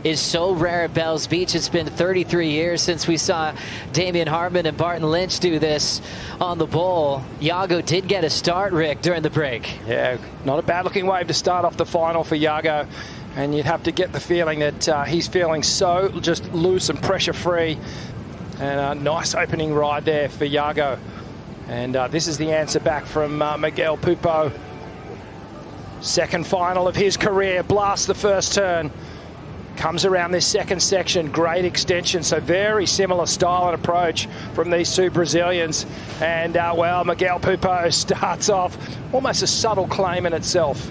is so rare at Bells Beach. It's been 33 years since we saw Damian Hartman and Barton Lynch do this on the bowl. Yago did get a start, Rick, during the break. Yeah, not a bad looking wave to start off the final for Yago. And you'd have to get the feeling that he's feeling so just loose and pressure free. And a nice opening ride there for Yago. And this is the answer back from Miguel Pupo. Second final of his career, blasts the first turn. Comes around this second section, great extension, so very similar style and approach from these two Brazilians. And well, Miguel Pupo starts off almost a subtle claim in itself.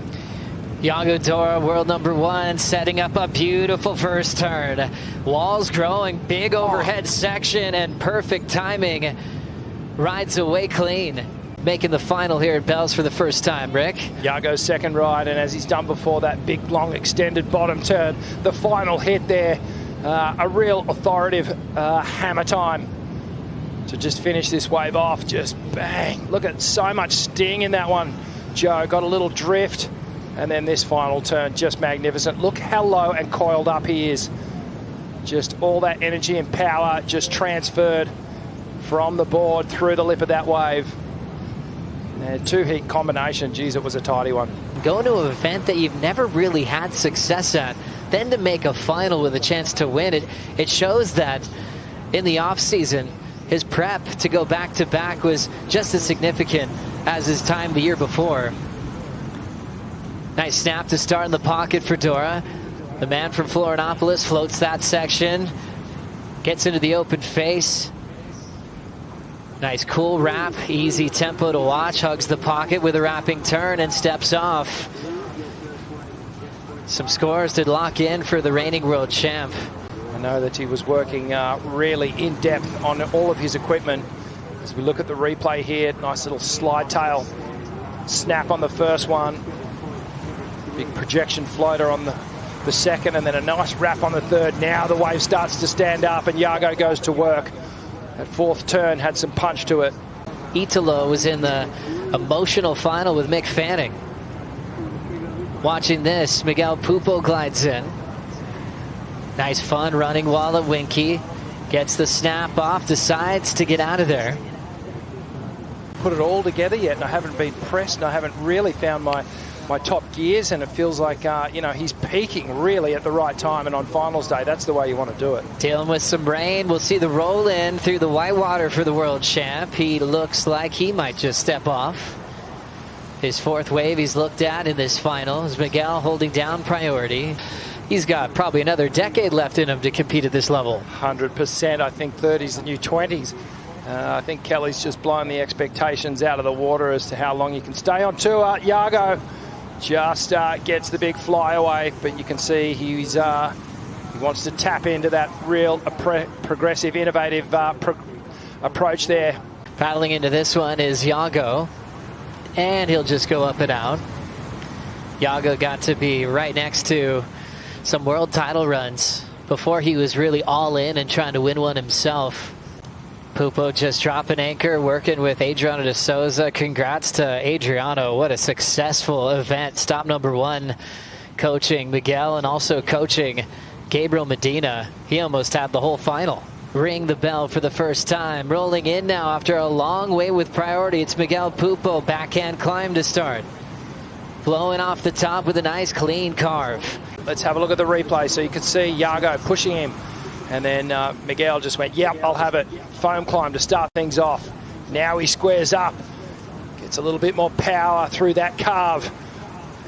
Yago Dora, world #1, setting up a beautiful first turn. Walls growing, big overhead section, and perfect timing. Rides away clean. Making the final here at Bells for the first time, Rick. Yago's second ride, and as he's done before, that big, long, extended bottom turn. The final hit there, a real authoritative hammer time to just finish this wave off. Just bang. Look at so much sting in that one, Joe. Got a little drift, and then this final turn, just magnificent. Look how low and coiled up he is. Just all that energy and power just transferred from the board through the lip of that wave. Two-heat combination, geez, it was a tidy one. Going to an event that you've never really had success at, then to make a final with a chance to win, it shows that in the off-season, his prep to go back-to-back was just as significant as his time the year before. Nice snap to start in the pocket for Dora. The man from Florianopolis floats that section, gets into the open face. Nice cool wrap, easy tempo to watch, hugs the pocket with a wrapping turn and steps off. Some scores to lock in for the reigning world champ. I know that he was working really in depth on all of his equipment. As we look at the replay here, nice little slide tail snap on the first one. Big projection floater on the second, and then a nice wrap on the third. Now the wave starts to stand up and Yago goes to work. That fourth turn had some punch to it. Italo was in the emotional final with Mick Fanning. Watching this, Miguel Pupo glides in. Nice fun running wall at Winky. Gets the snap off, decides to get out of there. Put it all together yet, and I haven't been pressed, and I haven't really found my top gears, and it feels like, you know, he's peaking really at the right time, and on finals day, that's the way you want to do it. Dealing with some rain. We'll see the roll in through the whitewater for the world champ. He looks like he might just step off. His fourth wave he's looked at in this final is Miguel holding down priority. He's got probably another decade left in him to compete at this level. 100%. I think 30's the new 20s. I think Kelly's just blown the expectations out of the water as to how long you can stay on tour. Yago just gets the big flyaway, but you can see he wants to tap into that real progressive, innovative approach there. Paddling into this one is Yago, and he'll just go up and out. Yago got to be right next to some world title runs before he was really all in and trying to win one himself. Pupo just dropping anchor, working with Adriano de Souza. Congrats to Adriano. What a successful event. Stop #1 coaching Miguel and also coaching Gabriel Medina. He almost had the whole final. Ring the bell for the first time. Rolling in now after a long way with priority. It's Miguel Pupo. Backhand climb to start. Flowing off the top with a nice clean carve. Let's have a look at the replay so you can see Yago pushing him. And then Miguel just went, yep, I'll have it. Foam climb to start things off. Now he squares up. Gets a little bit more power through that carve.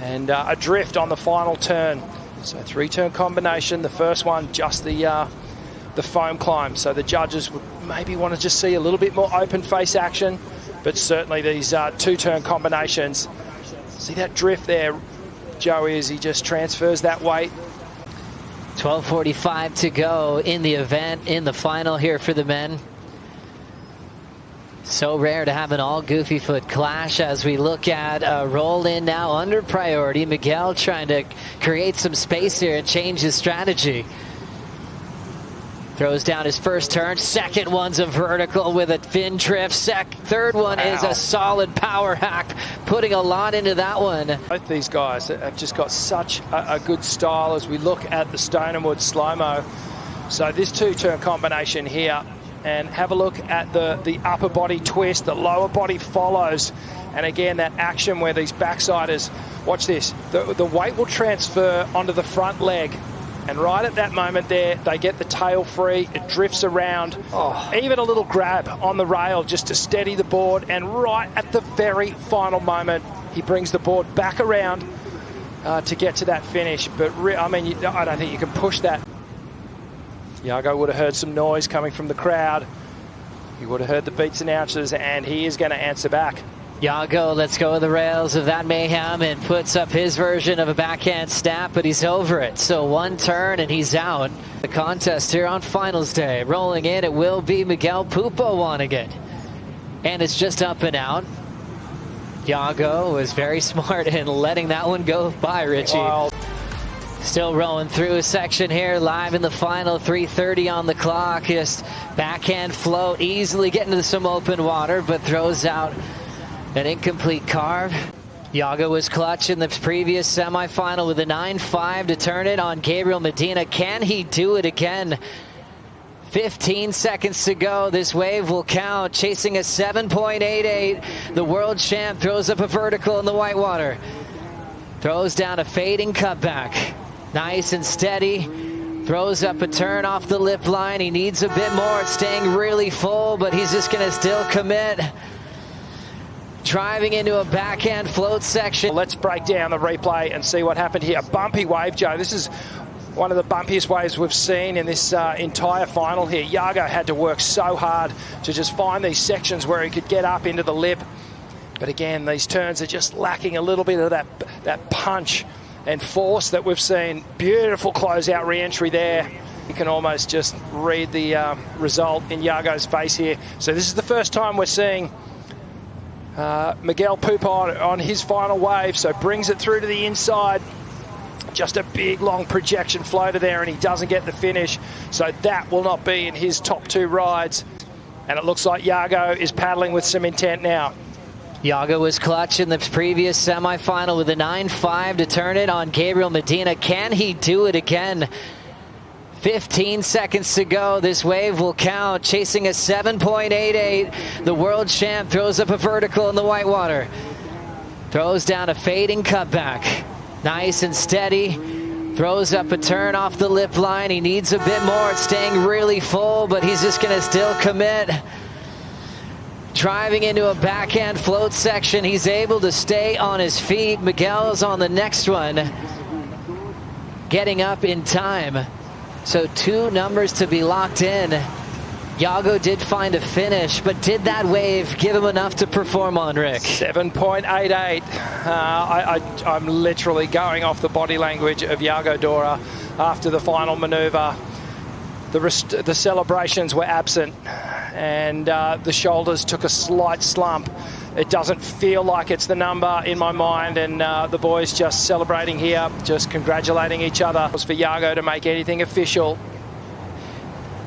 And a drift on the final turn. So three-turn combination. The first one, just the foam climb. So the judges would maybe want to just see a little bit more open face action. But certainly these two-turn combinations. See that drift there, Joey, as he just transfers that weight. 12:45 to go in the event, in the final here for the men. So rare to have an all goofy foot clash as we look at a roll in now under priority. Miguel trying to create some space here and change his strategy. Throws down his first turn. Second one's a vertical with a fin drift. Third one is a solid power hack, putting a lot into that one. Both these guys have just got such a good style as we look at the Stonewood slow-mo. So this two-turn combination here, and have a look at the upper body twist, the lower body follows. And again, that action where these backsiders, watch this, the weight will transfer onto the front leg. And right at that moment there, they get the tail free, it drifts around. Even a little grab on the rail just to steady the board. And right at the very final moment, he brings the board back around to get to that finish. But I mean, I don't think you can push that. Yago would have heard some noise coming from the crowd. He would have heard the beats announcers, and he is going to answer back. Yago lets go of the rails of that mayhem and puts up his version of a backhand snap, but he's over it. So one turn and he's out. The contest here on finals day. Rolling in, it will be Miguel Pupo wanting it. And it's just up and out. Yago was very smart in letting that one go by, Richie. Wow. Still rolling through a section here, live in the final, 3:30 on the clock. Just backhand float, easily getting into some open water, but throws out an incomplete carve. Yago was clutch in the previous semifinal with a 9-5 to turn it on Gabriel Medina. Can he do it again? 15 seconds to go. This wave will count. Chasing a 7.88. The world champ throws up a vertical in the whitewater. Throws down a fading cutback. Nice and steady. Throws up a turn off the lip line. He needs a bit more. It's staying really full, but he's just going to still commit. Driving into a backhand float section. Let's break down the replay and see what happened here. Bumpy wave, Joe. This is one of the bumpiest waves we've seen in this entire final here. Yago had to work so hard to just find these sections where he could get up into the lip. But again, these turns are just lacking a little bit of that punch and force that we've seen. Beautiful closeout re-entry there. You can almost just read the result in Yago's face here. So this is the first time we're seeing Miguel Pupo on his final wave, so brings it through to the inside. Just a big long projection floater there, and he doesn't get the finish. So that will not be in his top two rides. And it looks like Yago is paddling with some intent now. Yago was clutch in the previous semifinal with a 9-5 to turn it on Gabriel Medina. Can he do it again? 15 seconds to go. This wave will count. Chasing a 7.88. The world champ throws up a vertical in the whitewater. Throws down a fading cutback. Nice and steady. Throws up a turn off the lip line. He needs a bit more. It's staying really full, but he's just going to still commit. Driving into a backhand float section. He's able to stay on his feet. Miguel's on the next one. Getting up in time. So two numbers to be locked in. Yago did find a finish, but did that wave give him enough to perform on, Rick? 7.88. I'm literally going off the body language of Yago Dora after the final maneuver. The celebrations were absent, and the shoulders took a slight slump. It doesn't feel like it's the number in my mind, and the boys just celebrating here, just congratulating each other. It was for Yago to make anything official.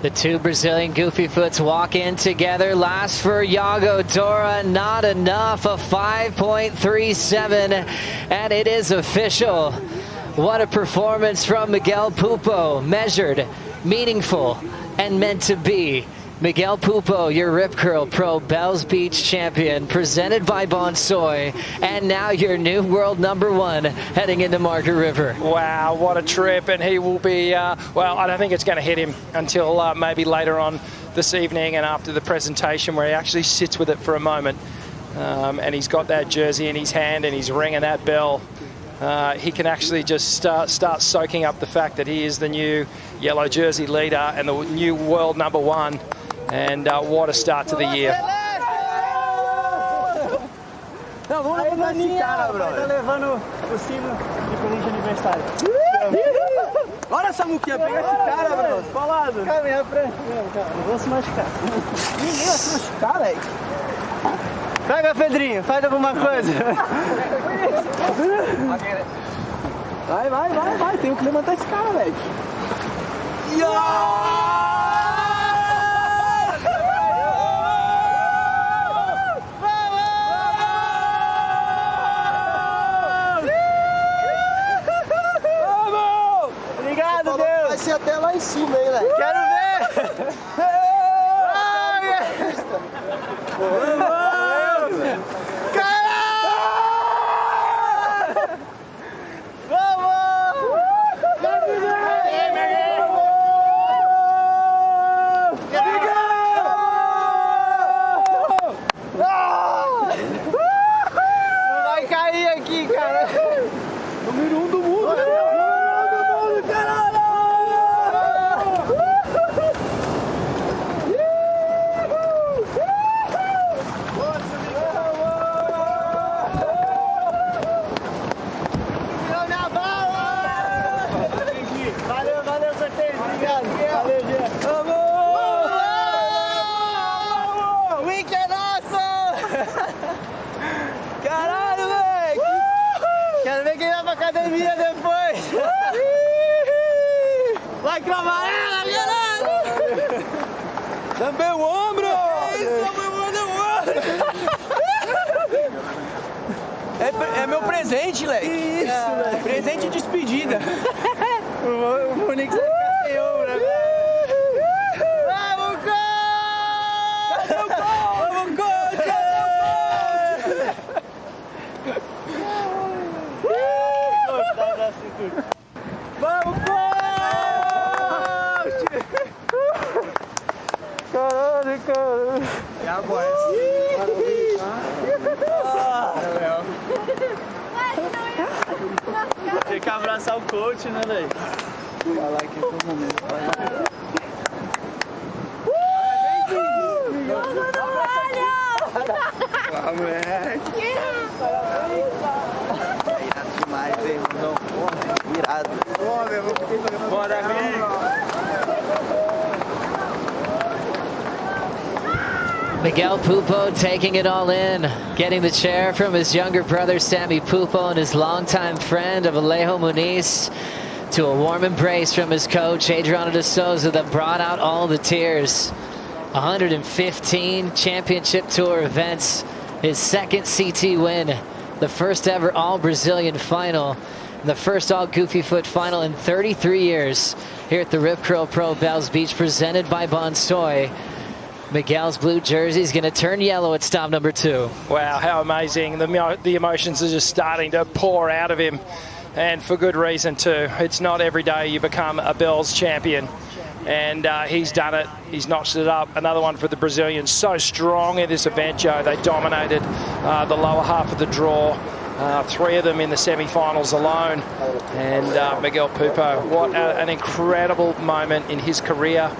The two Brazilian goofy foots walk in together. Last for Yago Dora, not enough, a 5.37, and it is official. What a performance from Miguel Pupo, measured, meaningful, and meant to be. Miguel Pupo, your Rip Curl Pro Bells Beach champion, presented by Bonsoy, and now your new world #1 heading into Margaret River. Wow, what a trip, and he will be, well, I don't think it's going to hit him until maybe later on this evening and after the presentation, where he actually sits with it for a moment, and he's got that jersey in his hand and he's ringing that bell. He can actually just start soaking up the fact that he is the new yellow jersey leader and the new world #1. And what a start to the year. Não, vamos levar esse cara, bro. Tá levando o sino de presente de aniversário. Olha essa muquinha, pega esse cara, bro. Colado. Cara, vem à frente. Não vou se machucar. Ninguém vai se machucar, velho. Pega, Pedrinho, faz alguma coisa. Vai. Tem que levantar esse cara, velho. lá em cima, hein, moleque? Quero ver! Caralho, moleque! Quero ver quem vai pra academia depois! Like amarela, caralho! Também o ombro! Isso, é meu presente, moleque! Isso, moleque! Presente de despedida! O Bonix vai ficar sem ombro, né? Vamos, coach! Vamos, coach! Caralho, cara! Yago, tem que abraçar o coach, né, velho? Falar aqui todo momento. Ah, moleque! Irado demais, hein, irmão? Irado. Bora, Miguel Pupo taking it all in, getting the chair from his younger brother Sammy Pupo and his longtime friend of Alejo Muniz, to a warm embrace from his coach Adriano de Souza that brought out all the tears. 115 championship tour events, his second CT win, the first ever all-Brazilian final, the first all-Goofy Foot final in 33 years here at the Rip Curl Pro Bells Beach, presented by Bonsoy. Miguel's blue jersey is going to turn yellow at stop number 2. Wow, how amazing. The emotions are just starting to pour out of him, and for good reason too. It's not every day you become a Bells champion, and he's done it. He's notched it up. Another one for the Brazilians. So strong in this event, Joe. They dominated the lower half of the draw. 3 of them in the semi-finals alone. And Miguel Pupo, what an incredible moment in his career.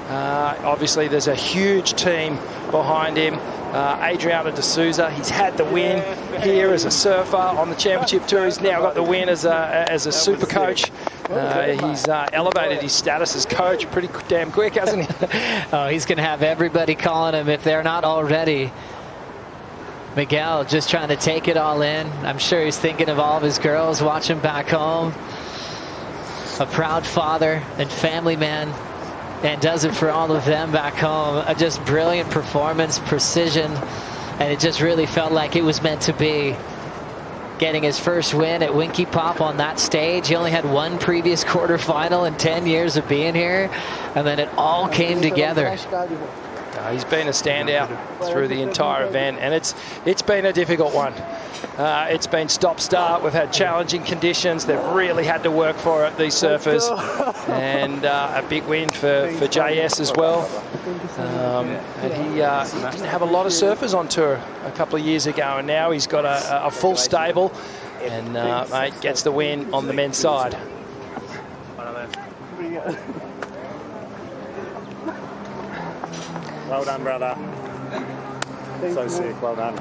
Obviously, there's a huge team behind him. Adriano de Souza, he's had the win here as a surfer on the championship tour. He's now got the win as a super coach. He's elevated his status as coach pretty damn quick, hasn't he? Oh, he's going to have everybody calling him if they're not already. Miguel just trying to take it all in. I'm sure he's thinking of all of his girls watching back home. A proud father and family man, and does it for all of them back home. A just brilliant performance, precision, and it just really felt like it was meant to be. Getting his first win at Winky Pop on that stage. He only had one previous quarterfinal in 10 years of being here, and then it all came together. He's been a standout through the entire event, and it's been a difficult one. It's been stop-start. We've had challenging conditions. They've really had to work for it, these surfers. And a big win for JS as well. And he didn't have a lot of surfers on tour a couple of years ago, and now he's got a full stable, and mate gets the win on the men's side. Well done, brother. So sick, well done.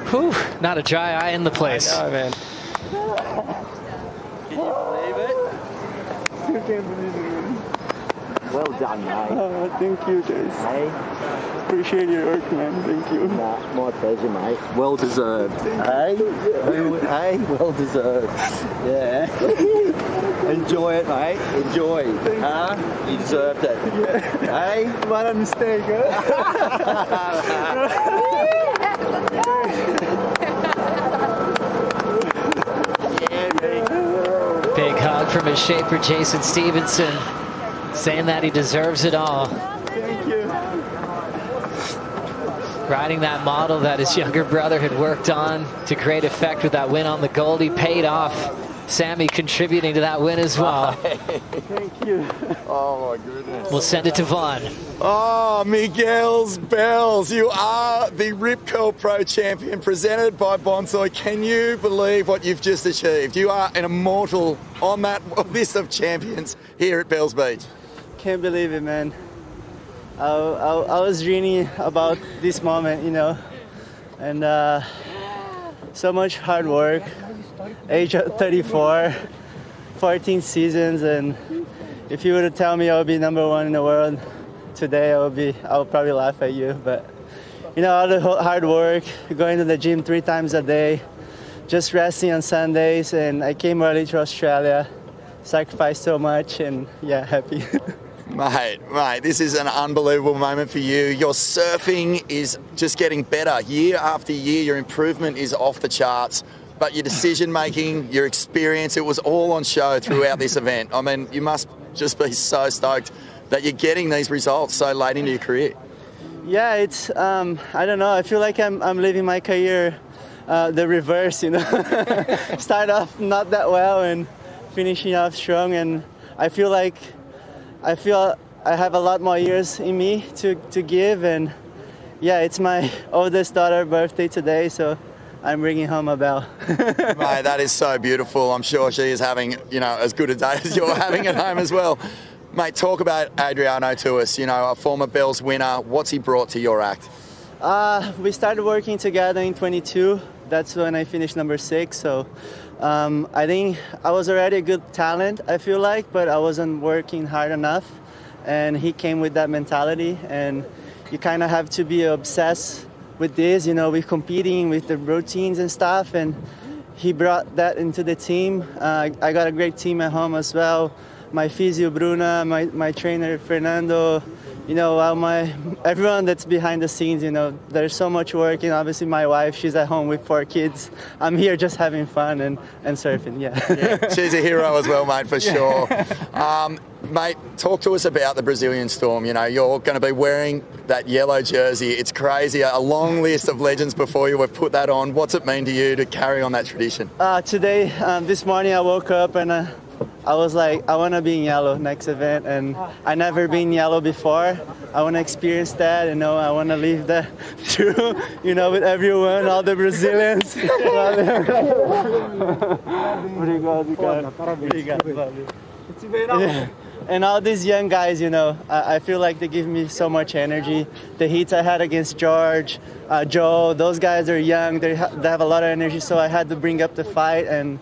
Whew, not a dry eye in the place. I know, man. Can you believe it? You can't believe it. Well done, mate. Thank you, guys. Hey, Appreciate your work, man. Thank you. my pleasure, mate. Well deserved. Hey, hey, well deserved. Yeah. Enjoy it, mate. Enjoy. Huh? You deserved it. Yeah. Hey. What a mistake, huh? from his shaper, Jason Stevenson, saying that he deserves it all. Thank you. Riding that model that his younger brother had worked on to great effect with that win on the Goldie paid off. Sammy contributing to that win as well. Thank you. Oh my goodness. We'll send it to Vaughn. Oh, Miguel's bells. You are the Rip Curl Pro champion presented by Bonsoy. Can you believe what you've just achieved? You are an immortal on that list of champions here at Bells Beach. Can't believe it, man. I was dreaming about this moment, you know, and so much hard work. Age of 34, 14 seasons, and if you were to tell me I would be #1 in the world today, I would probably laugh at you. But you know, all the hard work, going to the gym 3 times a day, just resting on Sundays, and I came early to Australia, sacrificed so much, and yeah, happy. Mate, this is an unbelievable moment for you. Your surfing is just getting better. Year after year, your improvement is off the charts. But your decision-making, your experience, it was all on show throughout this event. I mean, you must just be so stoked that you're getting these results so late into your career. Yeah, it's, I don't know, I feel like I'm living my career the reverse, you know. Start off not that well and finishing off strong, and I feel I have a lot more years in me to give, and yeah, it's my oldest daughter's birthday today, so I'm bringing home a bell. Mate, that is so beautiful. I'm sure she is having, you know, as good a day as you're having at home as well. Mate, talk about Adriano to us, you know, a former Bells winner. What's he brought to your act? We started working together in 22. That's when I finished #6. So I think I was already a good talent, I feel like, but I wasn't working hard enough. And he came with that mentality, and you kind of have to be obsessed with this, you know, with competing, with the routines and stuff, and he brought that into the team. I got a great team at home as well. My physio, Bruna, my trainer, Fernando, you know, everyone that's behind the scenes, you know, there's so much work, and obviously my wife, she's at home with 4 kids. I'm here just having fun and surfing, yeah. She's a hero as well, mate, for sure. Mate, talk to us about the Brazilian Storm. You know, you're going to be wearing that yellow jersey. It's crazy. A long list of legends before you have put that on. What's it mean to you to carry on that tradition? Today, this morning I woke up and I was like, I want to be in yellow next event, and I never been in yellow before. I want to experience that, you know, I want to live that through, you know, with everyone, all the Brazilians. And all these young guys, you know, I feel like they give me so much energy. The heats I had against George, Joe, those guys are young, they have a lot of energy, so I had to bring up the fight, and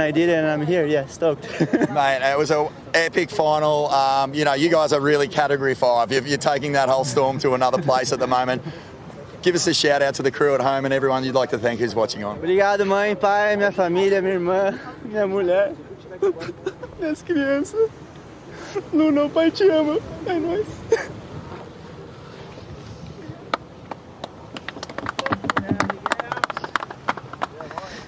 I did it, and I'm here, yeah, stoked. Mate, it was an epic final. You know, you guys are really Category 5. You're taking that whole Storm to another place at the moment. Give us a shout out to the crew at home and everyone you'd like to thank who's watching on. Obrigado, mãe, pai, minha família, minha irmã, minha mulher, minhas crianças. Luna, o pai te ama. É nóis.